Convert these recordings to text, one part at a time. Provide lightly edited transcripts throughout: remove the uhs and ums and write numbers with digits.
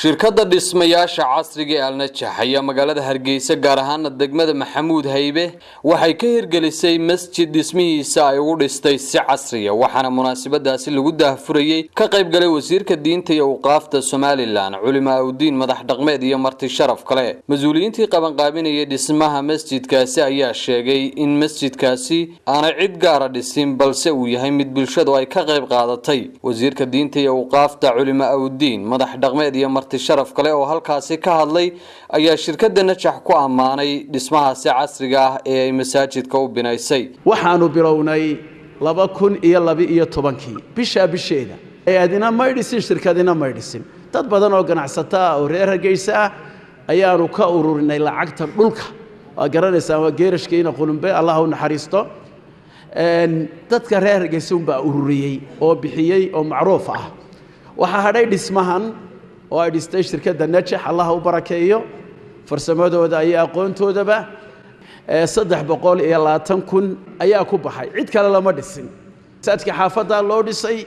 shirkadda dhismayaasha casriga ee Al-Najax ayaa magaalada Hargeisa gaar ahaan degmada Maxamuud Haybe waxay ka hirgelisay masjid dhismihiisa ay ugu dhistay si casri ah waxaana munaasabadaasi lagu daahfurayay ka qayb galay wasiirka diinta iyo awqaafta Soomaaliland culimaa u diin madax dhaqameed iyo marti sharaf kale mas'uuliyiintii qaban qaabinayay dhismaha masjidkaasi ayaa sheegay in masjidkaasi aanay cid gaar ah dhisin balse uu yahay mid bulshadu ay ka qayb qaadatay wasiirka diinta iyo awqaafta culimaa u diin madax dhaqameed iyo marti sharaf kale oo halkaasi ka hadlay ayaa shirkadda Najax ku amaanay dhismahaasi casriga ah ee ay masaajidka u binaysay waxaanu bilownay 2012 bisheeda ayadina maydhisin shirkadina maydhisin dad badan oo ganacsata oo reer Hargeysa ah ayaanu ka ururinay lacagta dhulka waa garanaysaa waa geerashkiina qulumbe Allah u naxariisto dadka reer Hargeysa baa ururiyay oo bixiyay oo macruuf ah waxa hadhay dhismahan oo ay dhistay shirkadda Najax Allah u barakeeyo farsamadooda ay aqoontoodaba 320,000 ayaa ku baxay cid kale lama dhisin saadka xaafada loo dhisay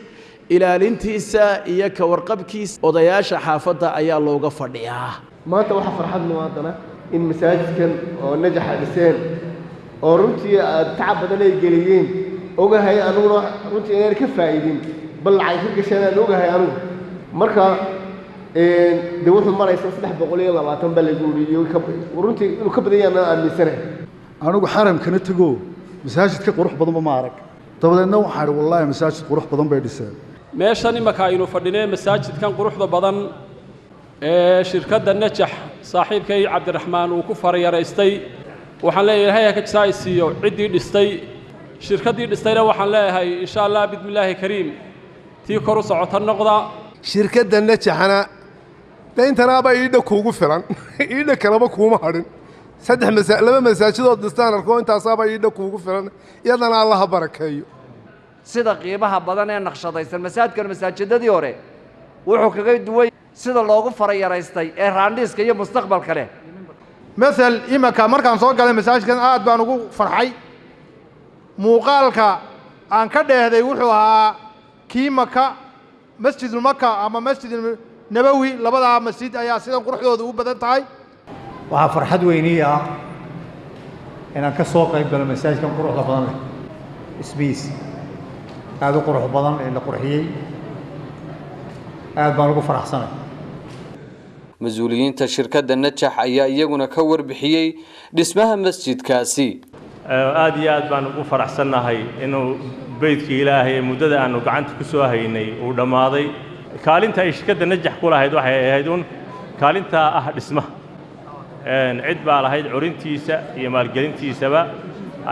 ilaalintiisa iyo ka warqabkiisa odayaasha xaafada ayaa looga fadhiyaa maanta waxa farxad muwaadana in masaajidkan oo Najax dhiseen oo runtii tacab badan ay geliyeen ogahay anuguna runtii inay ka faa'iidin bal lacag ka gashanaan ogahay anugu marka wuxuu maraysa 320 bal lagu yiriyo runtii inuu ka badan yahay aaminsanay anigu xaramkana tago masaajidka qurux badan ma arag dabadeedna waxaan wallahi masaajid qurux badan bay dhiseen meeshan imaka aynu fadhinay masaajidkan quruxda badan ee shirkadda Najax saaxiibkay Cabdiraxmaan uu ku farayareystay waxaan leeyahay ka jisaysiyo cidii dhistay shirkadii dhistayna waxaan leeyahay insha Allah bismillaahi kariim tii kor u socota noqda shirkadda Najaxna deentana ba iida kuugu filan iida kalaba kuuma harin laba masaajidood dhistaan arko intaas ba iida kuugu filan iyadana Allah barakeeyo sida qiimaha badan ee naqshadaysan masaajidadii hore wuxuu kaga duway sida loogu farayareystay ee raandhiiska iyo mustaqbalka leh مثل إمكا مركان صوت قال مساج كان قاعد بانوجو فرحي مقالك عن كده هذا يروحوا كي مكة مسجد المكة أما مسجد النبوي لبضع مسجد أيا سيدنا قروح ذو بدن تاي وفرحت وينية إن كسوق يبقى المساج كان قروح لبضن سبيس هذا قروح بدن إلا قروحية قاعد بانوجو فرح سنة مسؤولينta shirkadda Najax ayaa iyaguna ka warbixiyay dhismaha masjidkaasi aad iyo aad baan ugu faraxsanahay inuu beedkii Ilaahay muddada aanu gacanta ku soo haynay uu dhamaaday kaalinta ay shirkadda Najax ku lahayd waxay ahayd kaalinta ah dhismaha cid baa lahayd curintiisa iyo maalgelintiisaba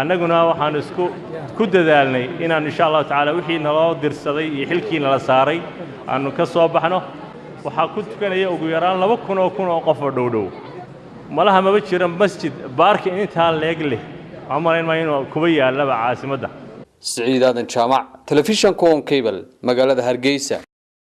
annaguna waxaan isku dadaalnay inaan insha Allah taala wixii naloo dirsaday iyo xilkii nala saaray aanu ka soo baxno waxaa ku tukanaya ugu yaraan 2,000 oo qof oo dhowdhow malaha ma jira masjid baarki inta leeg leh amaleen ma inuu kuba yaalaba caasimadda Saciid Aadan Jaamac telefishan Cable magaalada Hargeysa